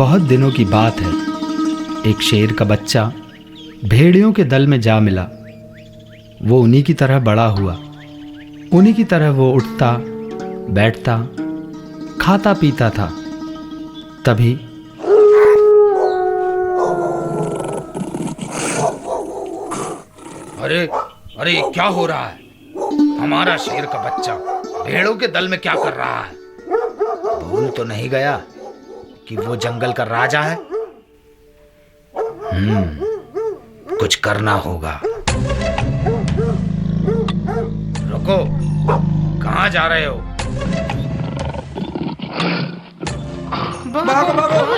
बहुत दिनों की बात है। एक शेर का बच्चा भेड़ियों के दल में जा मिला। वो उन्हीं की तरह बड़ा हुआ। उन्हीं की तरह वो उठता, बैठता, खाता पीता था। तभी अरे अरे, ये क्या हो रहा है? हमारा शेर का बच्चा भेड़ों के दल में क्या कर रहा है? भूल तो नहीं गया कि वो जंगल का राजा है? कुछ करना होगा। रुको, कहाँ जा रहे हो? भागो भागो भागो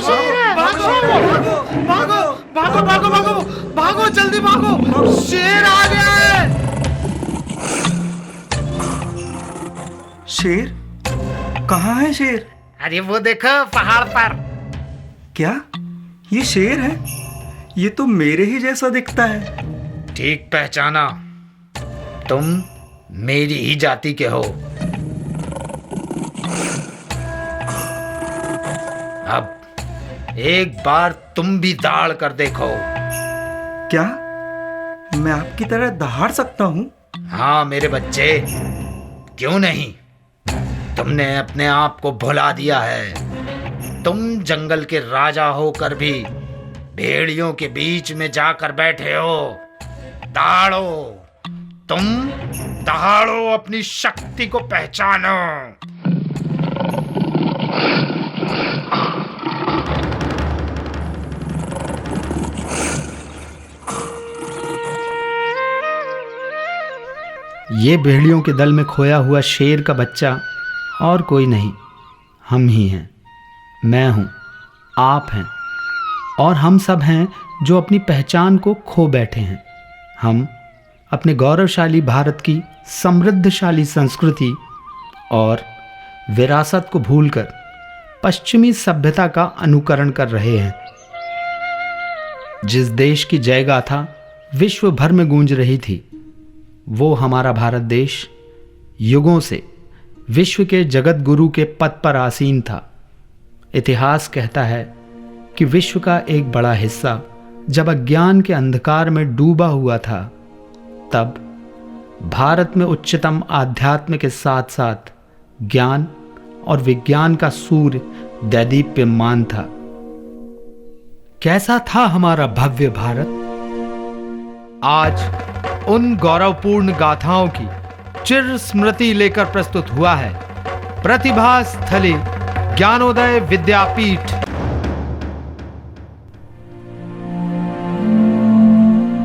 भागो भागो भागो भागो भागो, जल्दी भागो, शेर आ गया है। शेर? कहाँ है शेर? अरे वो देखो पहाड़ पर। क्या ये शेर है? ये तो मेरे ही जैसा दिखता है। ठीक पहचाना, तुम मेरी ही जाति के हो। अब एक बार तुम भी दहाड़ कर देखो। क्या मैं आपकी तरह दहाड़ सकता हूँ? हाँ मेरे बच्चे, क्यों नहीं? तुमने अपने आप को भुला दिया है। तुम जंगल के राजा होकर भी भेड़ियों के बीच में जाकर बैठे हो। दहाड़ो, तुम दहाड़ो, अपनी शक्ति को पहचानो। ये भेड़ियों के दल में खोया हुआ शेर का बच्चा और कोई नहीं, हम ही हैं। मैं हूँ, आप हैं, और हम सब हैं जो अपनी पहचान को खो बैठे हैं। हम अपने गौरवशाली भारत की समृद्धशाली संस्कृति और विरासत को भूलकर पश्चिमी सभ्यता का अनुकरण कर रहे हैं। जिस देश की जयगाथा विश्व भर में गूंज रही थी, वो हमारा भारत देश युगों से विश्व के जगत गुरु के पद पर आसीन था। इतिहास कहता है कि विश्व का एक बड़ा हिस्सा जब अज्ञान के अंधकार में डूबा हुआ था, तब भारत में उच्चतम आध्यात्म के साथ साथ ज्ञान और विज्ञान का सूर्य दैदीप्यमान था। कैसा था हमारा भव्य भारत? आज उन गौरवपूर्ण गाथाओं की चिर स्मृति लेकर प्रस्तुत हुआ है प्रतिभा स्थली ज्ञानोदय विद्यापीठ।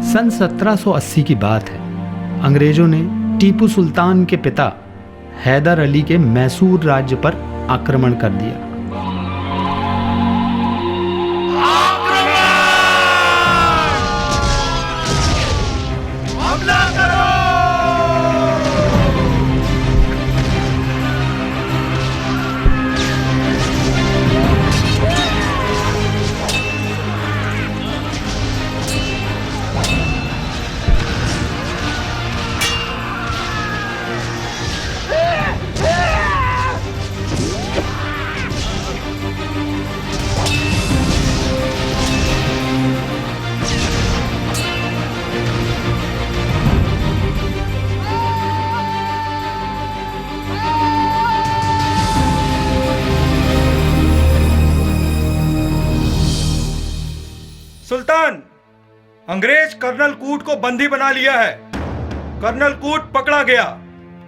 सन 1780 की बात है। अंग्रेजों ने टीपू सुल्तान के पिता हैदर अली के मैसूर राज्य पर आक्रमण कर दिया। सुल्तान, अंग्रेज कर्नल कूट को बंदी बना लिया है। कर्नल कूट पकड़ा गया।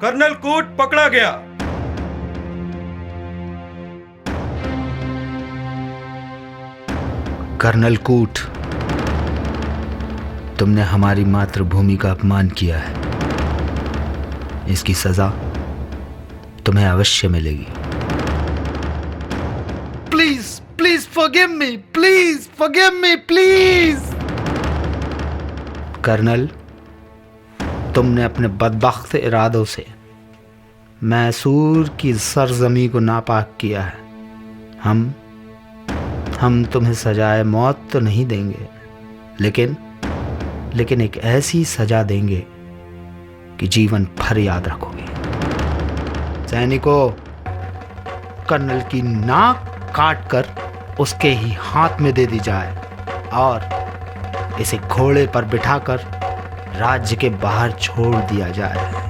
कर्नल कूट पकड़ा गया। कर्नल कूट, तुमने हमारी मातृभूमि का अपमान किया है। इसकी सजा तुम्हें अवश्य मिलेगी। Please please forgive me, please forgive me, please. Colonel, तुमने अपने बदबख्त इरादों से मैसूर की सरजमी को नापाक किया है। हम तुम्हें सजाए मौत तो नहीं देंगे, लेकिन एक ऐसी सजा देंगे कि जीवन भर याद रखोगे। सैनिकों, कर्नल की नाक काट कर उसके ही हाथ में दे दी जाए और इसे घोड़े पर बिठाकर राज्य के बाहर छोड़ दिया जाए।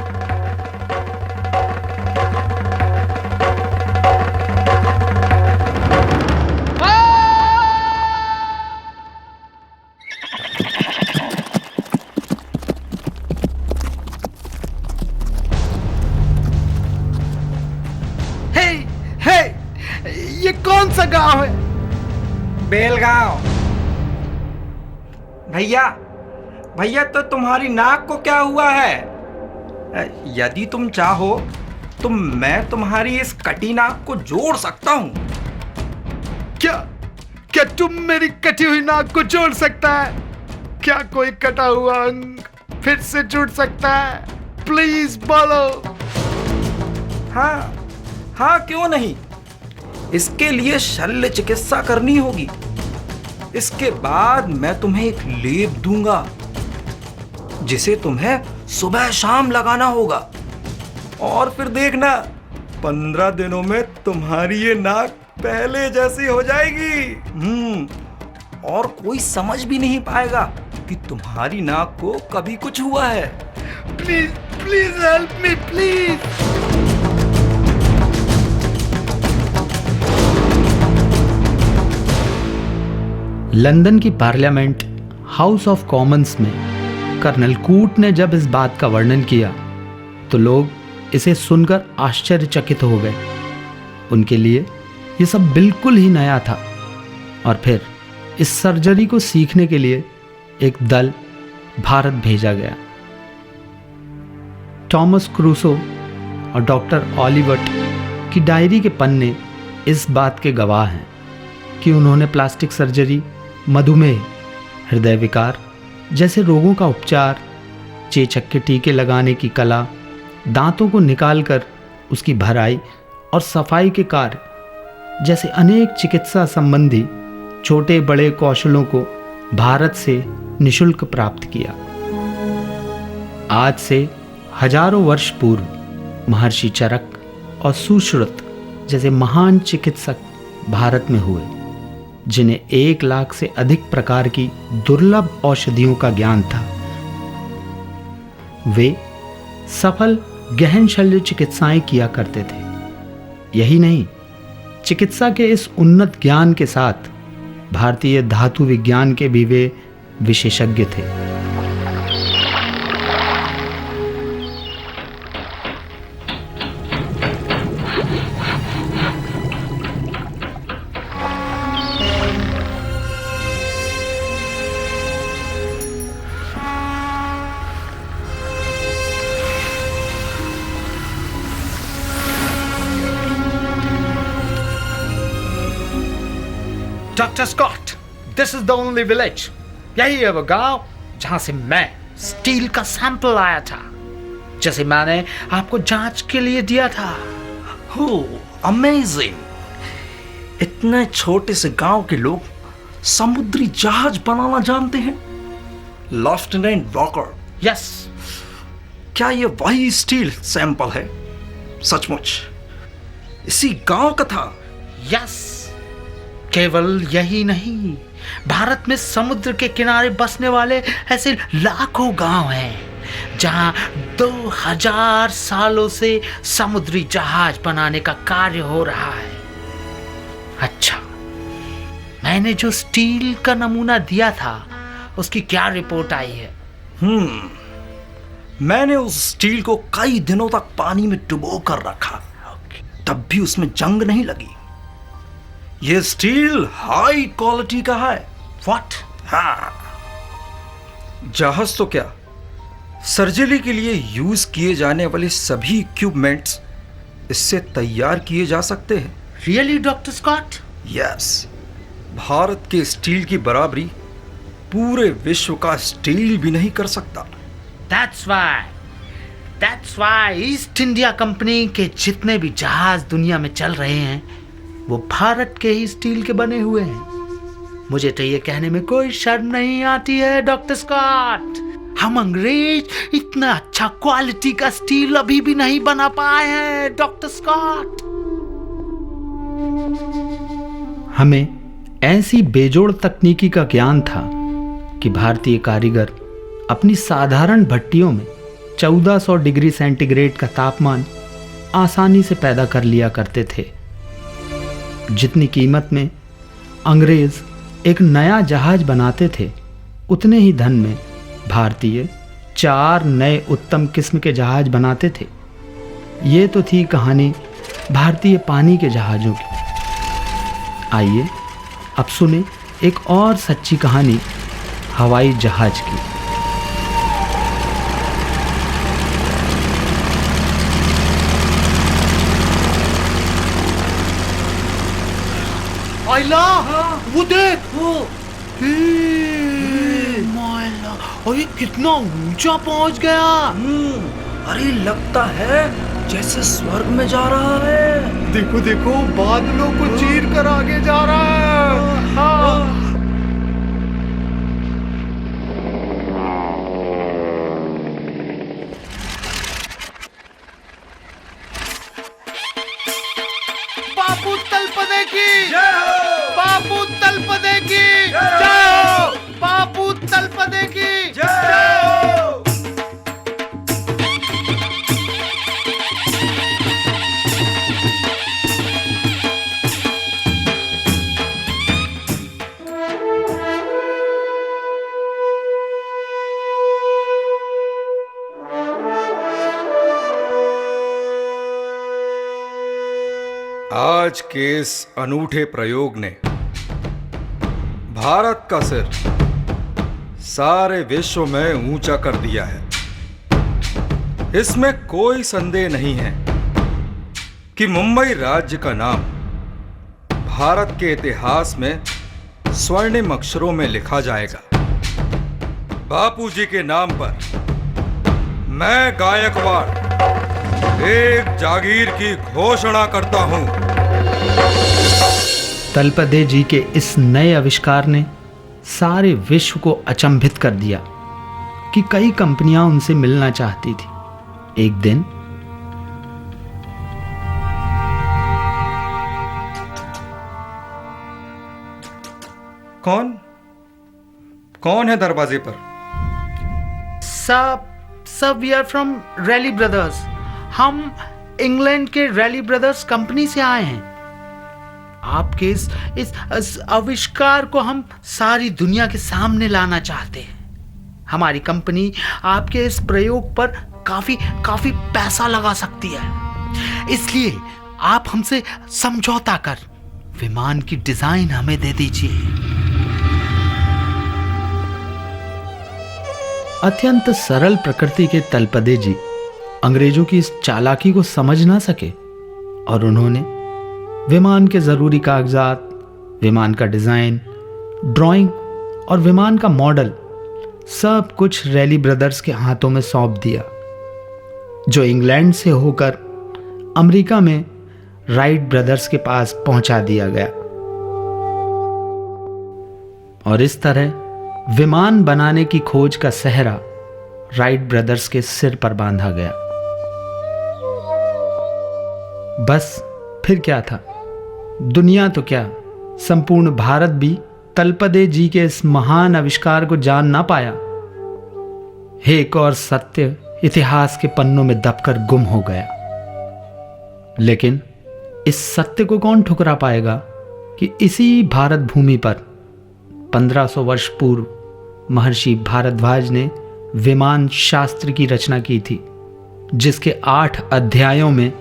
हे, ये कौन सा गांव है? बेलगांव। भैया भैया, तो तुम्हारी नाक को क्या हुआ है? यदि तुम चाहो तो मैं तुम्हारी इस कटी नाक को जोड़ सकता हूँ। क्या तुम मेरी कटी हुई नाक को जोड़ सकता है? क्या कोई कटा हुआ अंग फिर से जुड़ सकता है? प्लीज बोलो। हाँ, क्यों नहीं। इसके लिए शल्य चिकित्सा करनी होगी। इसके बाद मैं तुम्हें एक लेप दूंगा जिसे तुम्हें सुबह शाम लगाना होगा, और फिर देखना 15 दिनों में तुम्हारी ये नाक पहले जैसी हो जाएगी। और कोई समझ भी नहीं पाएगा कि तुम्हारी नाक को कभी कुछ हुआ है। Please please help me please. London की पार्लियामेंट हाउस ऑफ कॉमन्स में कर्नल कूट ने जब इस बात का वर्णन किया तो लोग इसे सुनकर आश्चर्यचकित हो गए। उनके लिए ये सब बिल्कुल ही नया था। और फिर इस सर्जरी को सीखने के लिए एक दल भारत भेजा गया। थॉमस क्रूसो और डॉक्टर ऑलिवट की डायरी के पन्ने इस बात के गवाह हैं कि उन्होंने प्लास्टिक सर्जरी, मधुमेह, हृदय विकार जैसे रोगों का उपचार, चेचक के टीके लगाने की कला, दांतों को निकालकर उसकी भराई और सफाई के कार्य जैसे अनेक चिकित्सा संबंधी छोटे बड़े कौशलों को भारत से निशुल्क प्राप्त किया। आज से हजारों वर्ष पूर्व महर्षि चरक और सुश्रुत जैसे महान चिकित्सक भारत में हुए, जिन्हें 1 लाख से अधिक प्रकार की दुर्लभ औषधियों का ज्ञान था। वे सफल गहन शल्य चिकित्साएं किया करते थे। यही नहीं, चिकित्सा के इस उन्नत ज्ञान के साथ भारतीय धातु विज्ञान के भी वे विशेषज्ञ थे। Doctor Scott, this is the only village. यही है वो गांव जहां से मैं स्टील का सैंपल लाया था, जैसे मैंने आपको जांच के लिए दिया था। अमेजिंग। इतने छोटे से गांव के लोग समुद्री जहाज बनाना जानते हैं। Lieutenant walker, yes. क्या ये वही स्टील सैंपल है? सचमुच इसी गांव का था? यस। केवल यही नहीं, भारत में समुद्र के किनारे बसने वाले ऐसे लाखों गांव हैं जहां 2000 सालों से समुद्री जहाज बनाने का कार्य हो रहा है। अच्छा, मैंने जो स्टील का नमूना दिया था उसकी क्या रिपोर्ट आई है? मैंने उस स्टील को कई दिनों तक पानी में डुबो कर रखा, तब भी उसमें जंग नहीं लगी। ये स्टील हाई क्वालिटी का है। व्हाट? हाँ, जहाज तो क्या, सर्जरी के लिए यूज किए जाने वाले सभी इक्विपमेंट्स इससे तैयार किए जा सकते हैं। Really doctor Scott? Yes. Bharat के स्टील की बराबरी पूरे विश्व का स्टील भी नहीं कर सकता। That's why east India company के जितने भी जहाज दुनिया में चल रहे हैं वो भारत के ही स्टील के बने हुए हैं। मुझे तो ये कहने में कोई शर्म नहीं आती है डॉक्टर स्कॉट, हम अंग्रेज इतना अच्छा क्वालिटी का स्टील अभी भी नहीं बना पाए हैं डॉक्टर स्कॉट। हमें ऐसी बेजोड़ तकनीकी का ज्ञान था कि भारतीय कारीगर अपनी साधारण भट्टियों में 1400 डिग्री सेंटीग्रेड का तापमान आसानी से पैदा कर लिया करते थे। जितनी कीमत में अंग्रेज एक नया जहाज बनाते थे, उतने ही धन में भारतीय 4 नए उत्तम किस्म के जहाज बनाते थे। ये तो थी कहानी भारतीय पानी के जहाज़ों की। आइए अब सुने एक और सच्ची कहानी हवाई जहाज की। आइला, वो देख, माइला, और ये कितना ऊंचा पहुंच गया। अरे लगता है जैसे स्वर्ग में जा रहा है। देखो देखो, बादलों को चीर कर आगे जा रहा है। हाँ। बापू तलपदे की जय हो, बापू तलपदे की जय हो, बापू तलपदे की जय हो। आज के इस अनूठे प्रयोग ने भारत का सिर सारे विश्व में ऊंचा कर दिया है। इसमें कोई संदेह नहीं है कि मुंबई राज्य का नाम भारत के इतिहास में स्वर्णिम अक्षरों में लिखा जाएगा। बापूजी के नाम पर मैं गायकवाड़ एक जागीर की घोषणा करता हूं। तलपदे जी के इस नए आविष्कार ने सारे विश्व को अचंभित कर दिया कि कई कंपनियां उनसे मिलना चाहती थी। एक दिन कौन है दरवाजे पर? सब we are from Ralli Brothers. हम इंग्लैंड के रैली ब्रदर्स कंपनी से आए हैं। आपके इस आविष्कार को हम सारी दुनिया के सामने लाना चाहते हैं। हमारी कंपनी आपके इस प्रयोग पर काफी पैसा लगा सकती है। इसलिए आप हमसे समझौता कर विमान की डिजाइन हमें दे दीजिए। अत्यंत सरल प्रकृति के तलपदे जी अंग्रेजों की इस चालाकी को समझ ना सके और उन्होंने विमान के जरूरी कागजात, विमान का डिजाइन, ड्राइंग और विमान का मॉडल सब कुछ रैली ब्रदर्स के हाथों में सौंप दिया, जो इंग्लैंड से होकर अमेरिका में राइट ब्रदर्स के पास पहुंचा दिया गया। और इस तरह विमान बनाने की खोज का सहरा राइट ब्रदर्स के सिर पर बांधा गया। बस फिर क्या था, दुनिया तो क्या, संपूर्ण भारत भी तलपदे जी के इस महान आविष्कार को जान ना पाया। एक और सत्य इतिहास के पन्नों में दबकर गुम हो गया। लेकिन इस सत्य को कौन ठुकरा पाएगा कि इसी भारत भूमि पर 1500 वर्ष पूर्व महर्षि भारद्वाज ने विमान शास्त्र की रचना की थी, जिसके 8 अध्यायों में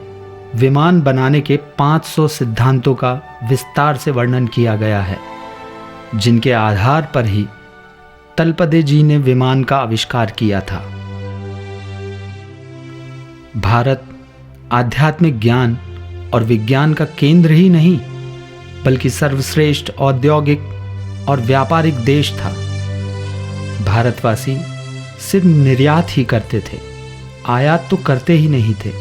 विमान बनाने के 500 सिद्धांतों का विस्तार से वर्णन किया गया है, जिनके आधार पर ही तलपदे जी ने विमान का आविष्कार किया था। भारत आध्यात्मिक ज्ञान और विज्ञान का केंद्र ही नहीं, बल्कि सर्वश्रेष्ठ औद्योगिक और व्यापारिक देश था। भारतवासी सिर्फ निर्यात ही करते थे, आयात तो करते ही नहीं थे।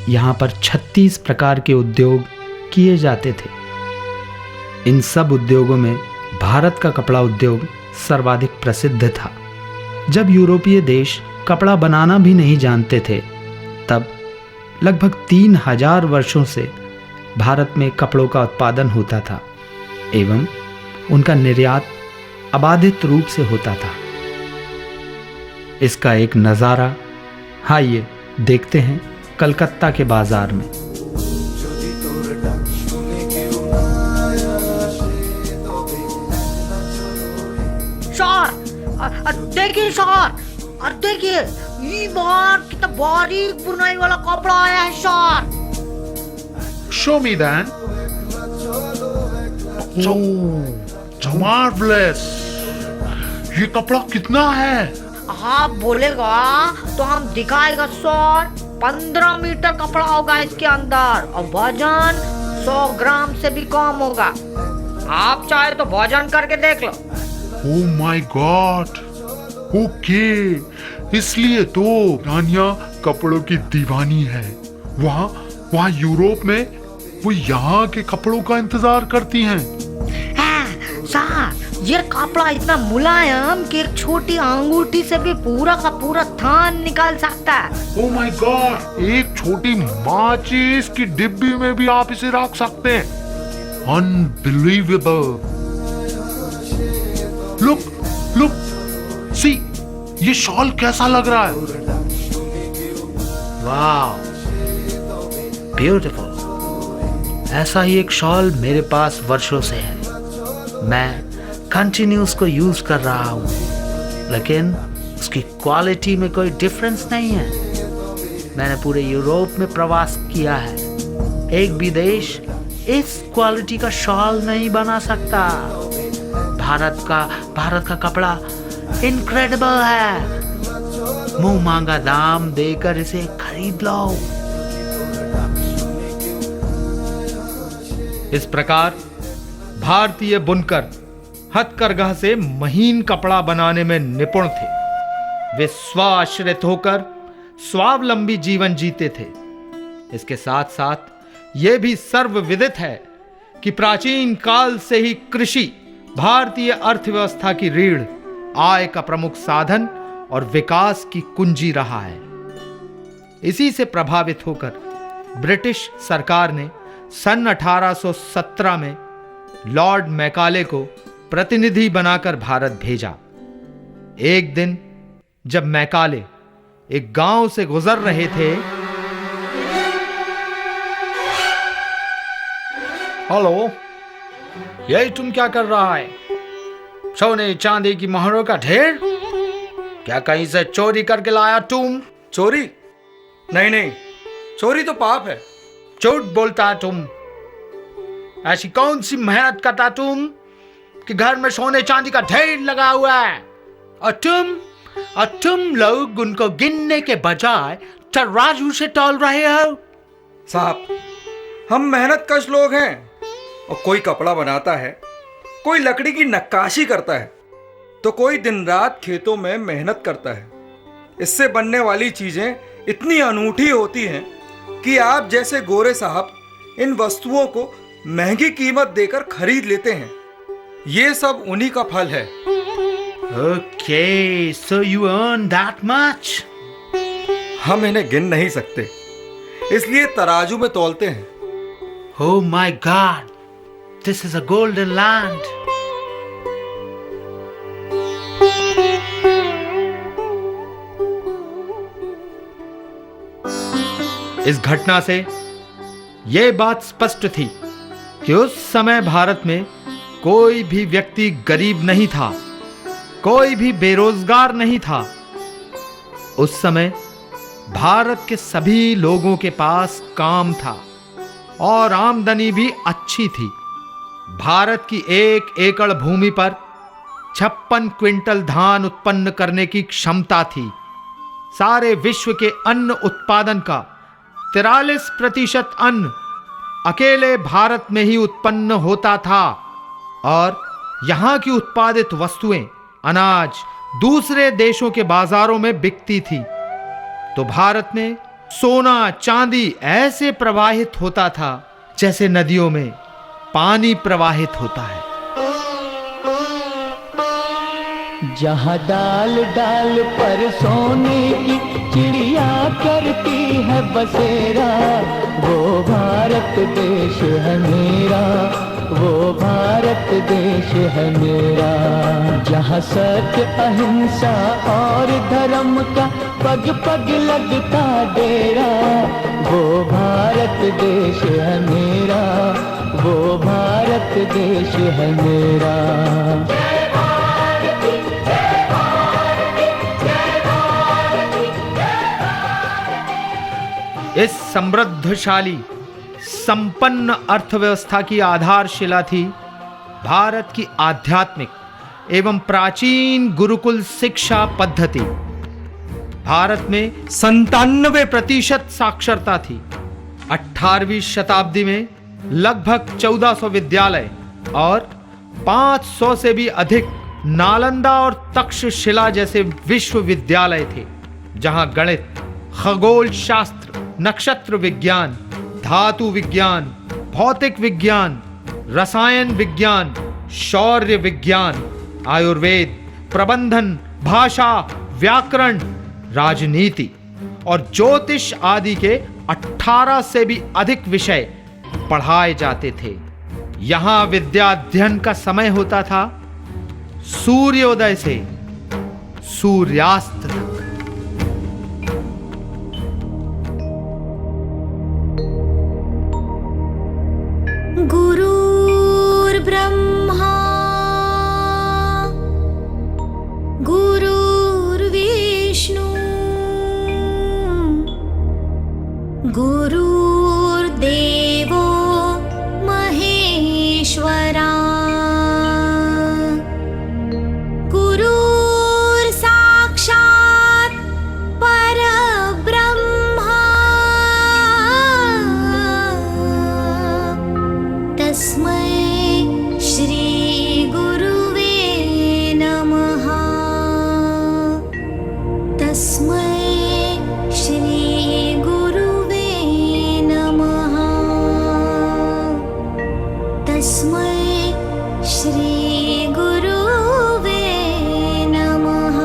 यहाँ पर 36 प्रकार के उद्योग किए जाते थे। इन सब उद्योगों में भारत का कपड़ा उद्योग सर्वाधिक प्रसिद्ध था। जब यूरोपीय देश कपड़ा बनाना भी नहीं जानते थे, तब लगभग 3000 वर्षों से भारत में कपड़ों का उत्पादन होता था एवं उनका निर्यात अबाधित रूप से होता था। इसका एक नज़ारा आइए देखते हैं कलकत्ता के बाजार में। देखिए सर, और देखिए ये बार कितना बारीक बुनाई वाला कपड़ा आया है sir. Show me then. Oh, marvelous. ये कपड़ा कितना है? आप बोलेगा तो हम दिखाएगा सर। 15 मीटर कपड़ा होगा इसके अंदर और वजन 100 ग्राम से भी कम होगा। आप चाहे तो वजन करके देख लो। Oh my God. ओके, इसलिए तो रानिया कपड़ों की दीवानी है। वहाँ यूरोप में वो यहाँ के कपड़ों का इंतजार करती हैं। सर, ये कपड़ा इतना मुलायम कि एक छोटी अंगूठी से भी पूरा का पूरा थान निकाल सकता है। ओह माय गॉड, एक छोटी माचिस की डिब्बी में भी आप इसे रख सकते हैं। अनबिलीवेबल। लुक, सी, ये शॉल कैसा लग रहा है? वाह, ब्यूटीफुल। ऐसा ही एक शॉल मेरे पास वर्षों से है। मैं कंटिन्यू उसको यूज कर रहा हूँ, लेकिन उसकी क्वालिटी में कोई डिफरेंस नहीं है। मैंने पूरे यूरोप में प्रवास किया है, एक भी देश इस क्वालिटी का शॉल नहीं बना सकता। भारत का कपड़ा इनक्रेडिबल है। मुंह मांगा दाम देकर इसे खरीद लो। इस प्रकार भारतीय बुनकर हथकरघा से महीन कपड़ा बनाने में निपुण थे। वे स्वाश्रित होकर स्वावलंबी जीवन जीते थे। इसके साथ साथ यह भी सर्वविदित है कि प्राचीन काल से ही कृषि भारतीय अर्थव्यवस्था की रीढ़, आय का प्रमुख साधन और विकास की कुंजी रहा है। इसी से प्रभावित होकर ब्रिटिश सरकार ने सन 1817 में लॉर्ड मैकाले को प्रतिनिधि बनाकर भारत भेजा। एक दिन जब मैकाले एक गांव से गुजर रहे थे। हेलो, यही तुम क्या कर रहा है? सोने चांदी की मोहरों का ढेर? क्या कहीं से चोरी करके लाया तुम? चोरी? नहीं, चोरी तो पाप है। झूठ बोलता तुम। ऐसी कौन सी मेहनत करता तुम कि घर में सोने चांदी का ढेर लगा हुआ है, और तुम लोग उनको गिनने के बजाय तराजू से तौल रहे हो। साहब, हम मेहनत कश लोग हैं, और कोई कपड़ा बनाता है, कोई लकड़ी की नक्काशी करता है, तो कोई दिन रात खेतों में मेहनत करता है। इससे बनने वाली चीजें इतनी अनूठी होती हैं कि आप जैसे गोरे साहब इन वस्तुओं को महंगी कीमत देकर खरीद लेते हैं। ये सब उन्हीं का फल है। Okay, so you earn that much? हम इन्हें गिन नहीं सकते, इसलिए तराजू में तौलते हैं। Oh my God, this is a golden land. इस घटना से यह बात स्पष्ट थी कि उस समय भारत में कोई भी व्यक्ति गरीब नहीं था, कोई भी बेरोजगार नहीं था। उस समय भारत के सभी लोगों के पास काम था और आमदनी भी अच्छी थी। भारत की 1 एकड़ भूमि पर 56 क्विंटल धान उत्पन्न करने की क्षमता थी। सारे विश्व के अन्न उत्पादन का 43% अन्न अकेले भारत में ही उत्पन्न होता था, और यहां की उत्पादित वस्तुएं, अनाज दूसरे देशों के बाजारों में बिकती थी। तो भारत में सोना चांदी ऐसे प्रवाहित होता था जैसे नदियों में पानी प्रवाहित होता है। जहाँ डाल डाल पर सोने की चिड़िया करती है बसेरा, वो भारत देश है मेरा। वो भारत देश है मेरा। जहाँ सत्य अहिंसा और धर्म का पग पग लगता डेरा, वो भारत देश है मेरा, वो भारत देश है मेरा। इस समृद्धशाली संपन्न अर्थव्यवस्था की आधारशिला थी भारत की आध्यात्मिक एवं प्राचीन गुरुकुल शिक्षा पद्धति। भारत में 97% साक्षरता थी। 18वीं शताब्दी में लगभग 1400 विद्यालय और 500 से भी अधिक नालंदा और तक्षशिला जैसे विश्वविद्यालय थे, जहां गणित, खगोल शास्त्र, नक्षत्र विज्ञान, धातु विज्ञान, भौतिक विज्ञान, रसायन विज्ञान, शौर्य विज्ञान, आयुर्वेद, प्रबंधन, भाषा, व्याकरण, राजनीति और ज्योतिष आदि के 18 से भी अधिक विषय पढ़ाए जाते थे। यहां विद्याध्ययन का समय होता था सूर्योदय से सूर्यास्त तक। गुरुर्ब्रह्मा गुरुर्विष्णु गुरुर्देवो महेश्वरा गुरुर्साक्षात् परब्रह्मा तस्मै श्री गुरुवे नमः। तस्मै श्री गुरुवे नमः। तस्मै श्री गुरुवे नमः।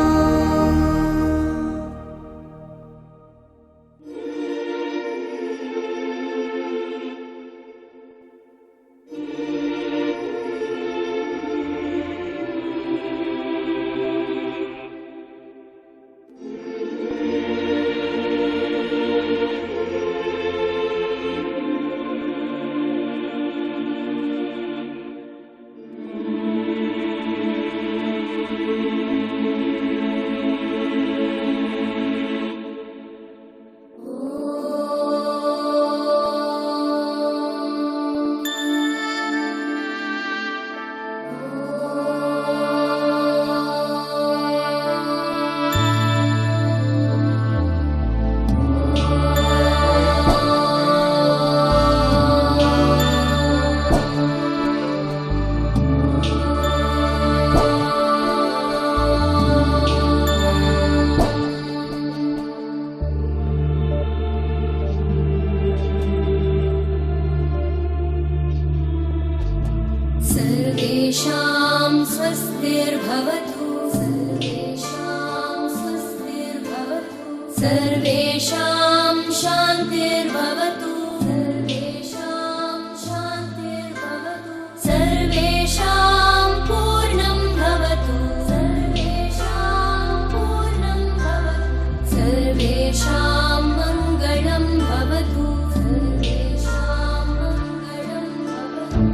सर्वेषां स्वस्तिर्भवतु। सर्वेषां स्वस्तिर्भवतु। सर्वेषां शान्तिर्भवतु। सर्वेषां शान्तिर्भवतु। सर्वेषां पूर्णं भवतु। सर्वेषां पूर्णं भवतु। सर्वेषां मङ्गलं भवतु। सर्वेषां मङ्गलं भवतु।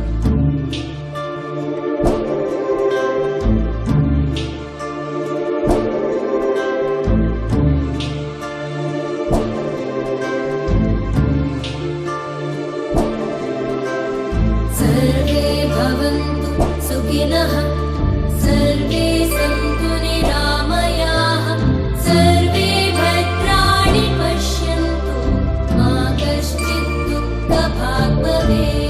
सर्वे भवन्तु सुखिनः। सर्वे सन्तु निरामयाः। सर्वे भद्राणि पश्यन्तु मा कश्चित् दुःखभाग् भवेत्।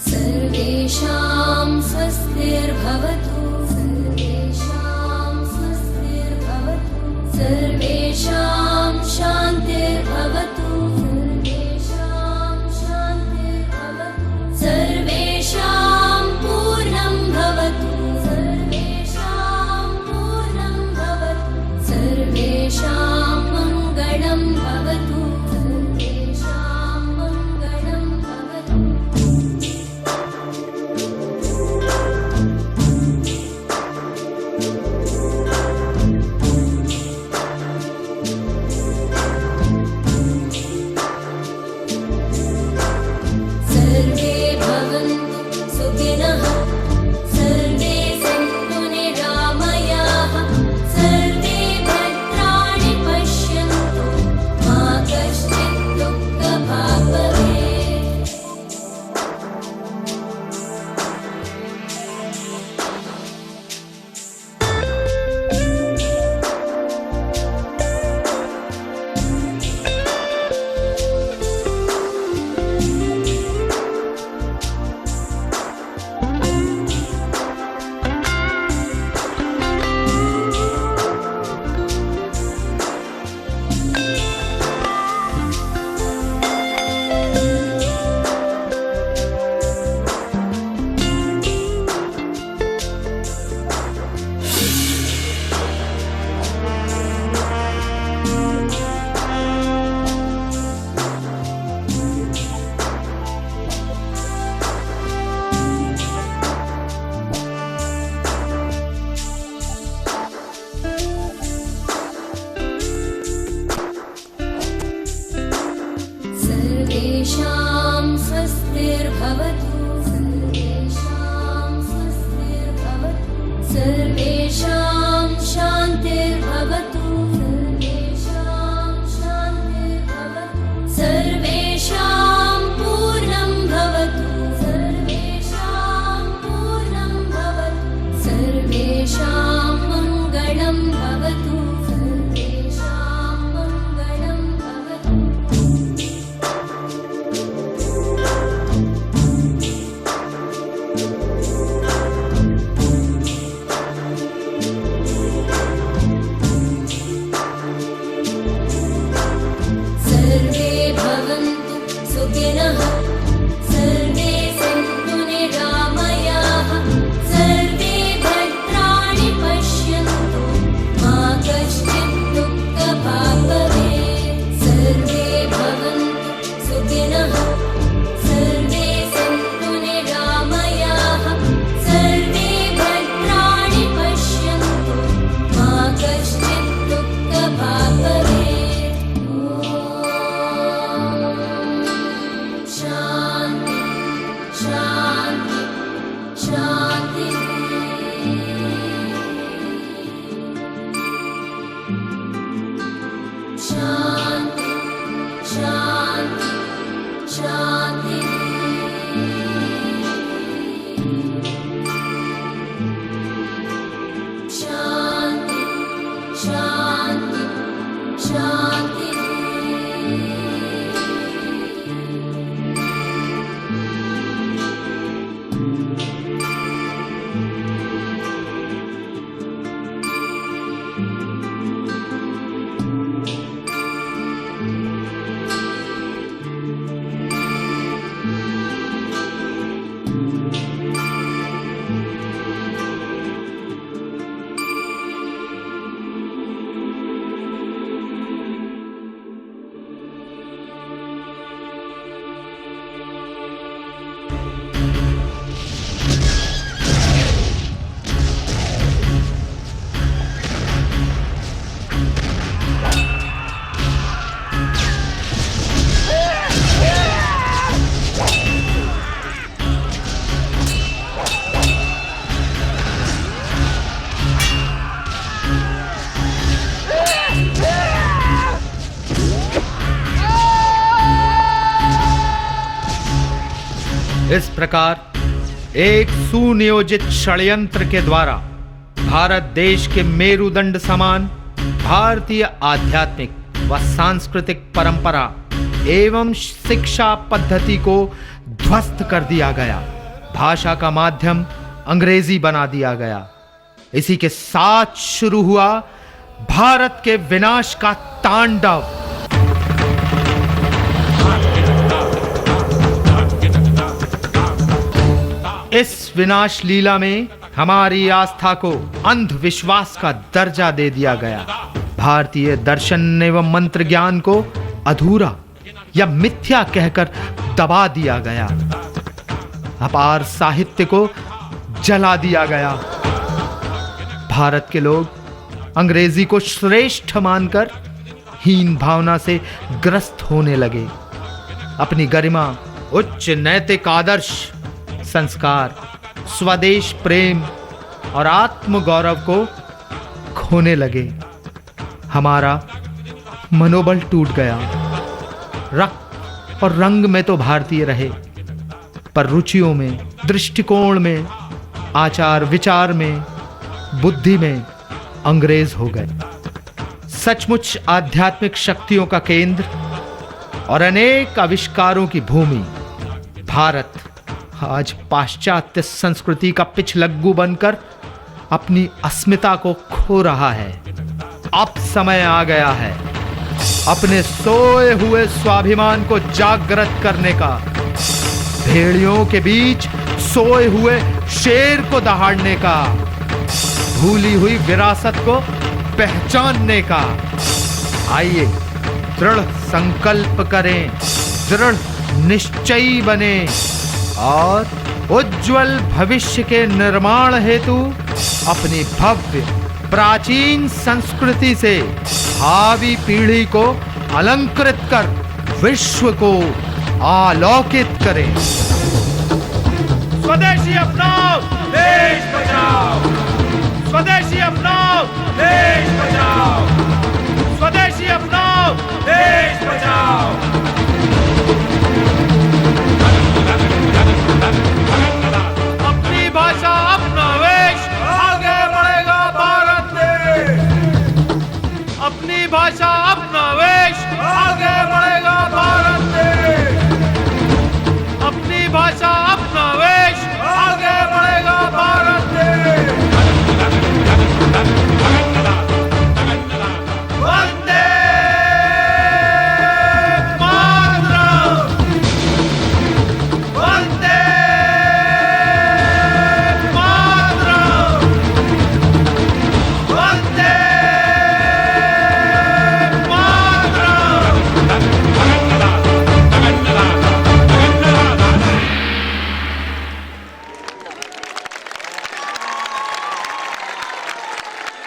सर्वेषां स्वस्तिर्भवतु सर्वेषां स्वस्तिर्भवतु सर्वेषां शान्तिर्भवतु सर्वेषां शान्तिर्भवतु सर्वेषां पूर्णं भवतु सर्वेषां पूर्णं भवतु सर्वेषां मङ्गलं भवतु सर्वेषां मङ्गलं भवतु सर्वे भवन्तु सुखिनः सर्वे सन्तु निरामयाः सर्वे भद्राणि पश्यन्तु मा कश्चित् दुःखभाग् भवेत् सर्वेषां स्वस्तिर्भवतु सर्वेषां स्वस्तिर्भवतु सर्वेषां शान्तिर्भवतु सर्वेषां शान्तिर्भवतु सर्वेषां पूर्णं भवतु सर्वेषां पूर्णं भवतु सर्वेषां मङ्गलं भवतु सर्वेषां मङ्गलं भवतु सर्वे भवन्तु सुखिनः सर्वे सन्तु निरामयाः सर्वे भद्राणि पश्यन्तु मा कश्चित् दुःखभाग् भवेत् सर्वे भवन्तु सुखिनः सर्वे सन्तु निरामयाः सर्वे भद्राणि पश्यन्तु मा कश्चित् दुःखभाग् भवेत् शान्ति शान्ति शान्ति शान्ति शान्ति शान्ति शान्ति शान्ति शान्ति इस प्रकार एक सुनियोजित षड्यंत्र के द्वारा भारत देश के मेरुदंड समान भारतीय आध्यात्मिक व सांस्कृतिक परंपरा एवं शिक्षा पद्धति को ध्वस्त कर दिया गया। भाषा का माध्यम अंग्रेजी बना दिया गया। इसी के साथ शुरू हुआ भारत के विनाश का तांडव। इस विनाश लीला में हमारी आस्था को अंधविश्वास का दर्जा दे दिया गया। भारतीय दर्शन एवं मंत्र ज्ञान को अधूरा या मिथ्या कहकर दबा दिया गया। अपार साहित्य को जला दिया गया। भारत के लोग अंग्रेजी को श्रेष्ठ मानकर हीन भावना से ग्रस्त होने लगे। अपनी गरिमा, उच्च नैतिक आदर्श, संस्कार, स्वदेश प्रेम और आत्मगौरव को खोने लगे। हमारा मनोबल टूट गया। रक्त और रंग में तो भारतीय रहे, पर रुचियों में, दृष्टिकोण में, आचार विचार में, बुद्धि में अंग्रेज हो गए। सचमुच आध्यात्मिक शक्तियों का केंद्र और अनेक आविष्कारों की भूमि भारत आज पाश्चात्य संस्कृति का पिछलग्गू बनकर अपनी अस्मिता को खो रहा है। अब समय आ गया है अपने सोए हुए स्वाभिमान को जागृत करने का, भेड़ियों के बीच सोए हुए शेर को दहाड़ने का, भूली हुई विरासत को पहचानने का। आइए दृढ़ संकल्प करें, दृढ़ निश्चयी बने और उज्जवल भविष्य के निर्माण हेतु अपनी भव्य प्राचीन संस्कृति से भावी पीढ़ी को अलंकृत कर विश्व को आलोकित करें। स्वदेशी अपनाओ, देश बचाओ। स्वदेशी अपनाओ, देश